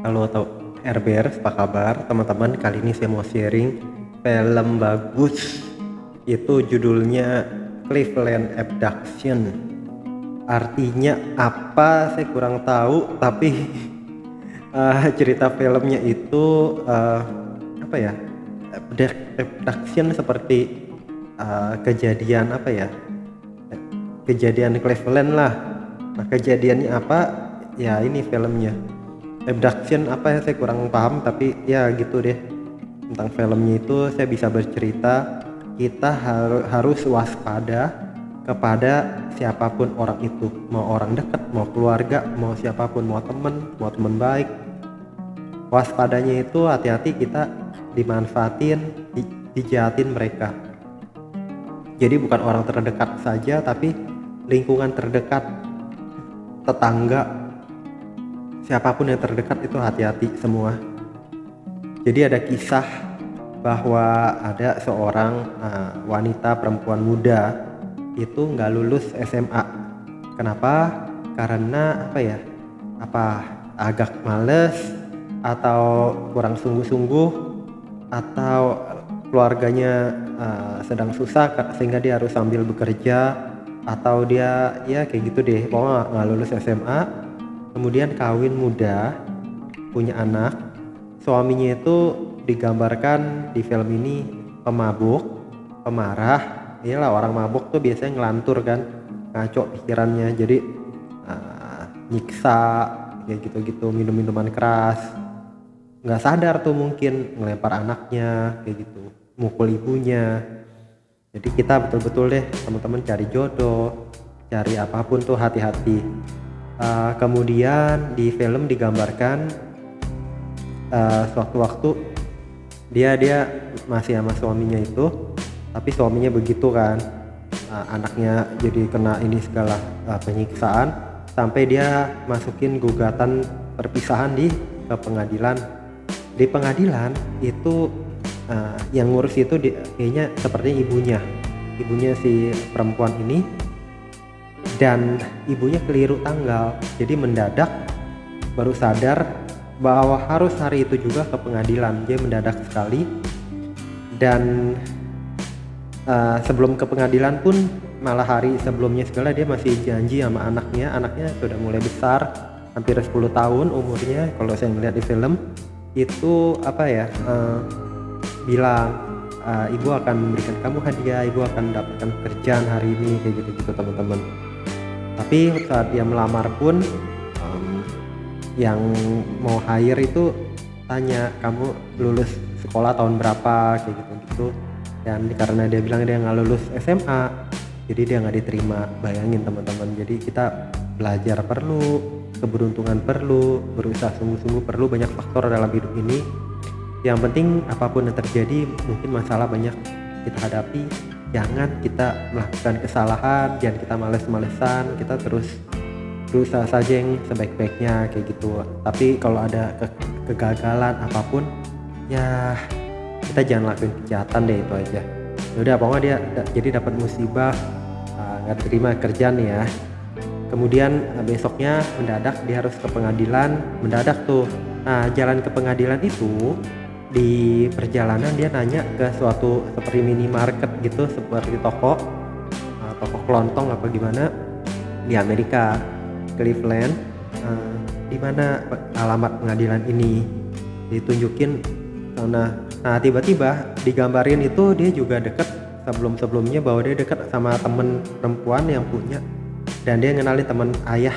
Halo RBR, apa kabar teman-teman? Kali ini saya mau sharing film bagus. Itu judulnya Cleveland Abduction. Artinya apa saya kurang tahu, tapi cerita filmnya itu apa ya? Abduction seperti kejadian apa ya? Kejadian Cleveland lah. Nah, kejadiannya apa? Ya ini filmnya. Abduction apa ya, saya kurang paham, tapi ya gitu deh. Tentang filmnya itu saya bisa bercerita, kita harus waspada kepada siapapun orang itu, mau orang dekat, mau keluarga, mau siapapun, mau temen baik. Waspadanya itu hati-hati kita dimanfaatin, dijahatin mereka. Jadi bukan orang terdekat saja, tapi lingkungan terdekat, tetangga, siapapun yang terdekat itu hati-hati semua. Jadi ada kisah bahwa ada seorang wanita perempuan muda itu nggak lulus SMA. Kenapa? Karena apa ya? Apa agak males atau kurang sungguh-sungguh atau keluarganya sedang susah sehingga dia harus sambil bekerja, atau dia ya kayak gitu deh, pokoknya nggak lulus SMA. Kemudian kawin muda, punya anak. Suaminya itu digambarkan di film ini pemabuk, pemarah. Iyalah, orang mabuk tuh biasanya ngelantur kan, ngaco pikirannya. Jadi nyiksa kayak gitu-gitu, minum minuman keras. Nggak sadar tuh mungkin ngelempar anaknya kayak gitu, mukul ibunya. Jadi kita betul-betul deh teman-teman cari jodoh, cari apapun tuh hati-hati. Kemudian di film digambarkan suatu waktu dia masih sama suaminya itu, tapi suaminya begitu kan, anaknya jadi kena ini segala penyiksaan, sampai dia masukin gugatan perpisahan ke pengadilan. Di pengadilan itu yang ngurus itu kayaknya sepertinya ibunya si perempuan ini. Dan ibunya keliru tanggal, jadi mendadak baru sadar bahwa harus hari itu juga ke pengadilan. Dia mendadak sekali, dan sebelum ke pengadilan pun malah hari sebelumnya segala dia masih janji sama anaknya sudah mulai besar, hampir 10 tahun umurnya kalau saya melihat di film itu. Apa ya, bilang ibu akan memberikan kamu hadiah, ibu akan mendapatkan pekerjaan hari ini, kayak gitu-gitu teman-teman. Tapi saat dia melamar pun yang mau hire itu tanya, kamu lulus sekolah tahun berapa, kayak gitu-gitu. Dan karena dia bilang dia nggak lulus SMA, jadi dia nggak diterima. Bayangin teman-teman, jadi kita belajar perlu, keberuntungan perlu, berusaha sungguh-sungguh perlu, banyak faktor dalam hidup ini. Yang penting apapun yang terjadi, mungkin masalah banyak kita hadapi, jangan kita melakukan kesalahan, jangan kita males-malesan, kita terus berusaha saja yang sebaik-baiknya kayak gitu. Tapi kalau ada kegagalan apapun, ya kita jangan lakuin kejahatan deh, itu aja. Udah, pokoknya dia jadi dapat musibah, nggak diterima kerjaan ya. Kemudian besoknya mendadak dia harus ke pengadilan, mendadak tuh. Nah, jalan ke pengadilan itu, di perjalanan dia nanya ke suatu seperti minimarket gitu, seperti toko kelontong apa gimana di Amerika, Cleveland. Di mana alamat pengadilan ini, ditunjukin sana. Nah, tiba-tiba digambarin itu dia juga deket sebelumnya, bahwa dia dekat sama temen perempuan yang punya, dan dia ngenalin temen ayah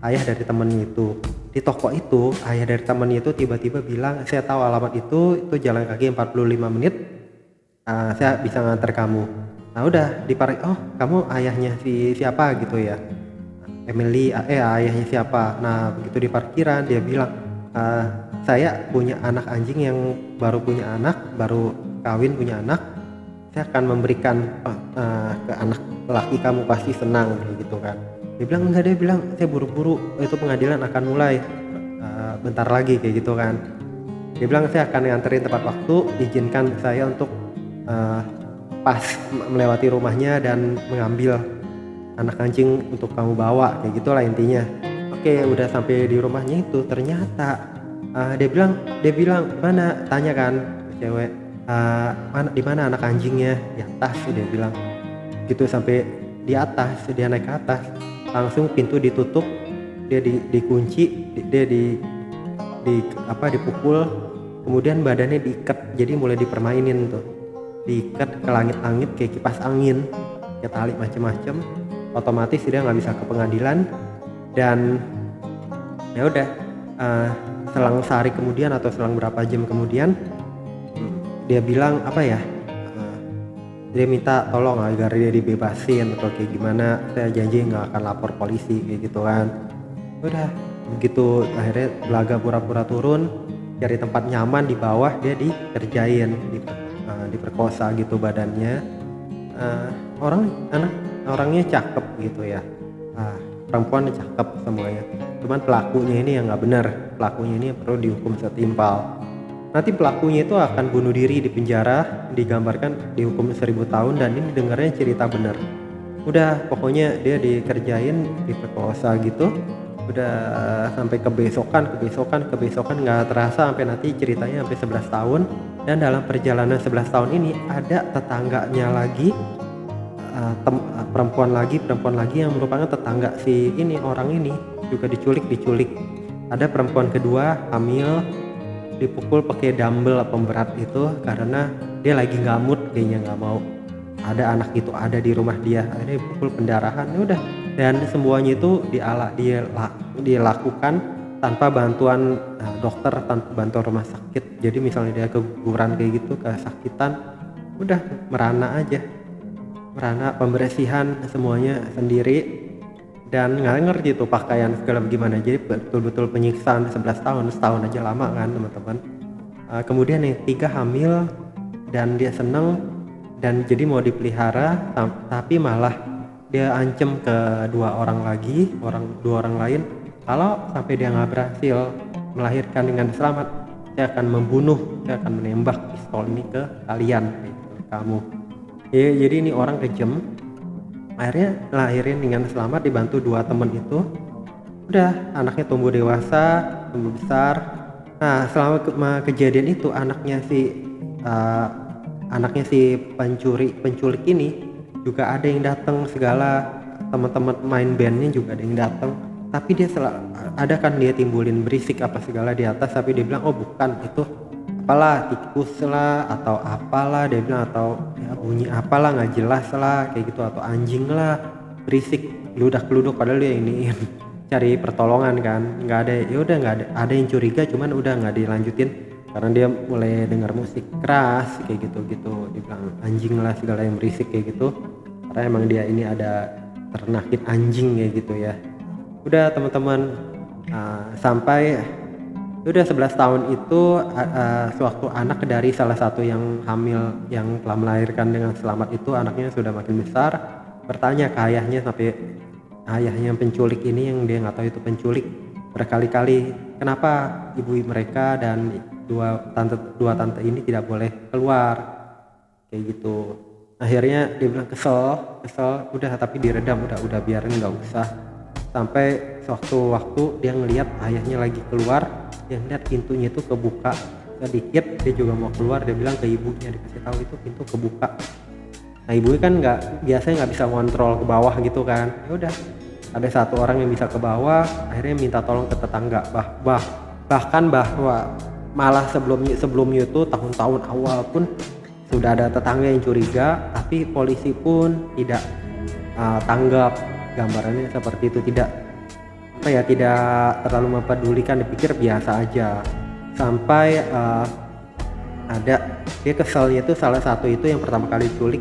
dari temennya itu. Di toko itu ayah dari temennya itu tiba-tiba bilang, saya tahu alamat itu jalan kaki 45 menit, saya bisa nganter kamu. Nah udah oh kamu ayahnya si siapa gitu ya, Emily, ayahnya siapa. Nah begitu di parkiran dia bilang, saya punya anak anjing yang baru kawin punya anak, saya akan memberikan ke anak laki kamu, pasti senang gitu kan. Dia bilang enggak, dia bilang saya buru-buru, itu pengadilan akan mulai bentar lagi kayak gitu kan. Dia bilang saya akan nganterin tepat waktu, izinkan saya untuk pas melewati rumahnya dan mengambil anak anjing untuk kamu bawa, kayak gitulah intinya. Oke, udah sampai di rumahnya itu ternyata Dia bilang mana, tanya kan ke cewek, mana, di mana anak anjingnya, di atas, dia bilang gitu. Sampai di atas, dia naik ke atas, langsung pintu ditutup, dia dikunci, dia dipukul, kemudian badannya diikat, jadi mulai dipermainin tuh, diikat ke langit-langit kayak kipas angin, kayak tali macem-macem. Otomatis dia nggak bisa ke pengadilan. Dan ya udah, selang sehari kemudian atau selang berapa jam kemudian, dia bilang dia minta tolong agar dia dibebasin atau kayak gimana, saya janji nggak akan lapor polisi kayak gitu kan. Udah begitu, akhirnya Belaga pura-pura turun, cari tempat nyaman di bawah, dia dikerjain, diperkosa gitu badannya. Orangnya cakep gitu ya, perempuan cakep semuanya, cuman pelakunya ini yang nggak benar, pelakunya ini perlu dihukum setimpal. Nanti pelakunya itu akan bunuh diri di penjara, digambarkan dihukum 1000 tahun, dan ini dengarnya cerita bener. Udah pokoknya dia dikerjain, diperkosa gitu. Udah sampai kebesokan nggak terasa sampai nanti ceritanya sampai 11 tahun. Dan dalam perjalanan 11 tahun ini ada tetangganya lagi, perempuan lagi yang merupakan tetangga si ini, orang ini juga diculik. Ada perempuan kedua hamil, dipukul pakai dumbbell pemberat itu karena dia lagi nggak mood, kayaknya nggak mau ada anak itu ada di rumah dia, akhirnya dipukul pendarahan. Ya udah, dan semuanya itu dilakukan tanpa bantuan dokter, tanpa bantuan rumah sakit. Jadi misalnya dia keguguran kayak gitu, kesakitan, udah merana aja, pembersihan semuanya sendiri. Dan nggak ngerti tuh pakaian segala gimana, jadi betul-betul penyiksaan 11 tahun, setahun aja lama kan teman-teman. Kemudian yang ketiga hamil dan dia seneng dan jadi mau dipelihara, tapi malah dia ancam ke dua orang lain, kalau sampai dia nggak berhasil melahirkan dengan selamat, saya akan membunuh, saya akan menembak pistol ini ke kalian, ke kamu. Ya, jadi ini orang kejam. Akhirnya lahirin dengan selamat dibantu dua temen itu. Udah, anaknya tumbuh dewasa, tumbuh besar. Nah, selama kejadian itu anaknya si penculik ini juga ada yang datang segala, teman-teman main bandnya juga ada yang datang. Tapi dia ada kan dia timbulin berisik apa segala di atas, tapi dia bilang oh bukan, itu apalah, tikus lah atau apalah, dia bilang, atau ya bunyi apalah nggak jelas lah kayak gitu, atau anjing lah berisik geludak-geluduk, padahal dia ini cari pertolongan kan. Nggak ada, ya udah nggak ada yang curiga, cuman udah nggak dilanjutin karena dia mulai dengar musik keras kayak gitu. Dia bilang anjing lah segala yang berisik kayak gitu, karena emang dia ini ada ternakin anjing kayak gitu ya. Udah teman-teman, sampai udah 11 tahun itu, sewaktu anak dari salah satu yang hamil yang telah melahirkan dengan selamat itu, anaknya sudah makin besar, bertanya ke ayahnya, sampai ayahnya penculik ini yang dia nggak tahu itu penculik berkali-kali, kenapa ibu mereka dan dua tante ini tidak boleh keluar kayak gitu. Akhirnya dia bilang kesel, udah tapi diredam, udah biarin nggak usah. Sampai suatu waktu dia ngelihat ayahnya lagi keluar, dia ngeliat pintunya itu kebuka sedikit, dia juga mau keluar, dia bilang ke ibunya, dikasih tahu itu pintu kebuka. Nah ibunya kan biasanya nggak bisa ngontrol ke bawah gitu kan. Ya udah, ada satu orang yang bisa ke bawah, akhirnya minta tolong ke tetangga. Bahkan bahwa malah sebelumnya itu tahun-tahun awal pun sudah ada tetangga yang curiga, tapi polisi pun tidak tanggap. Gambarannya seperti itu, tidak terlalu mempedulikan, dipikir biasa aja. Sampai ada dia keselnya itu, salah satu itu yang pertama kali culik,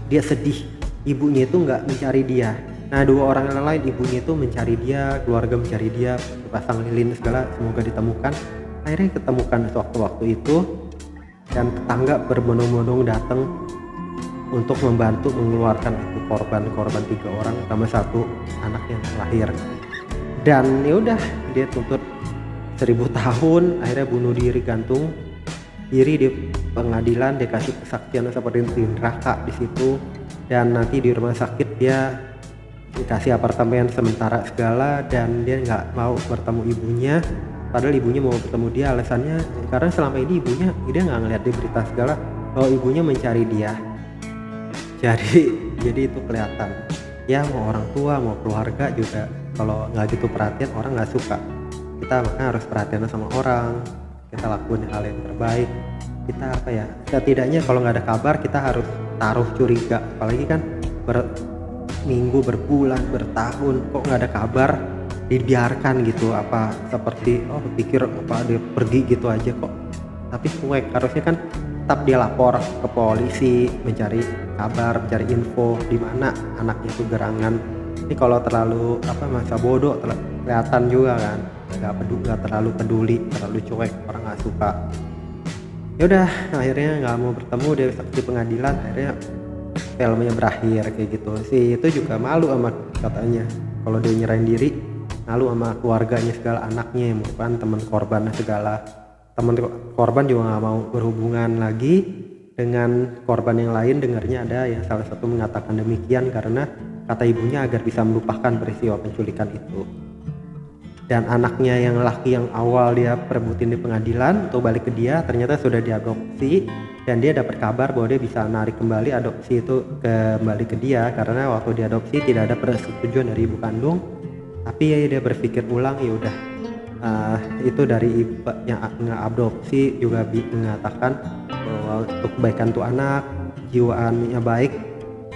dia sedih, ibunya itu nggak mencari dia. Nah dua orang yang lain, ibunya itu mencari dia, keluarga mencari dia, pasang lilin segala, semoga ditemukan. Akhirnya ketemukan sewaktu-waktu itu, dan tetangga berbondong-bondong datang untuk membantu mengeluarkan itu korban 3 orang sama satu anak yang lahir. Dan ya udah, dia tuntut 1000 tahun, akhirnya bunuh diri, gantung diri di pengadilan, dia kasih kesaksian seperti di neraka di situ. Dan nanti di rumah sakit dia dikasih apartemen sementara segala, dan dia nggak mau bertemu ibunya, padahal ibunya mau bertemu dia. Alasannya karena selama ini dia nggak ngeliat di berita segala bahwa ibunya mencari dia. Jadi itu kelihatan ya, mau orang tua mau keluarga juga kalau nggak gitu perhatian orang nggak suka. Kita makanya harus perhatian sama orang, kita lakuin hal yang terbaik. Kita apa ya, setidaknya kalau nggak ada kabar kita harus taruh curiga, apalagi kan berminggu, berbulan, bertahun kok nggak ada kabar, dibiarkan gitu, apa seperti pikir apa dia pergi gitu aja kok. Tapi cuek, harusnya kan tetap dia lapor ke polisi, mencari kabar, mencari info di mana anaknya itu gerangan. Ini kalau terlalu masa bodoh kelihatan juga kan, nggak terlalu peduli, terlalu cuek, orang nggak suka. Ya udah, akhirnya nggak mau bertemu, dia di pengadilan, akhirnya filmnya berakhir kayak gitu. Si itu juga malu sama katanya kalau dia nyerahin diri, malu sama keluarganya segala, anaknya yang merupakan teman korban segala. Teman korban juga nggak mau berhubungan lagi dengan korban yang lain. Dengarnya ada yang salah satu mengatakan demikian karena kata ibunya agar bisa melupakan peristiwa penculikan itu. Dan anaknya yang laki yang awal dia perebutin di pengadilan untuk balik ke dia, ternyata sudah diadopsi, dan dia dapat kabar bahwa dia bisa narik kembali adopsi itu kembali ke dia karena waktu diadopsi tidak ada persetujuan dari ibu kandung. Tapi ya dia berpikir ulang, ya udah, itu dari ibu yang ngeadopsi juga mengatakan bahwa untuk kebaikan tuh anak, jiwaannya baik,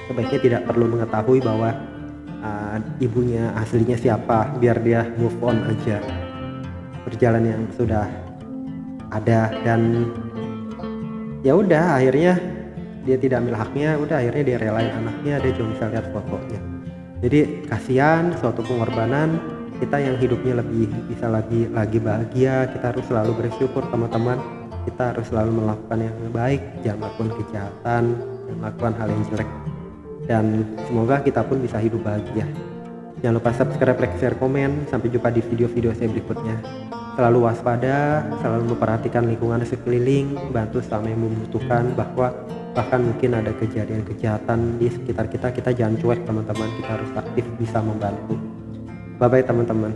sebaiknya tidak perlu mengetahui bahwa ibunya aslinya siapa, biar dia move on aja, berjalan yang sudah ada. Dan ya udah, akhirnya dia tidak ambil haknya, udah akhirnya dia relain anaknya, dia cuma bisa lihat fotonya. Jadi kasihan, suatu pengorbanan. Kita yang hidupnya lebih bisa lagi bahagia, kita harus selalu bersyukur teman-teman. Kita harus selalu melakukan yang baik, jangan melakukan kejahatan, jangan melakukan hal yang jelek, dan semoga kita pun bisa hidup bahagia. Jangan lupa subscribe, like, share, komen. Sampai jumpa di video-video saya berikutnya. Selalu waspada, selalu memperhatikan lingkungan sekeliling, bantu sama yang membutuhkan, bahkan mungkin ada kejadian kejahatan di sekitar kita jangan cuek teman-teman, kita harus aktif bisa membantu. Bye bye teman-teman.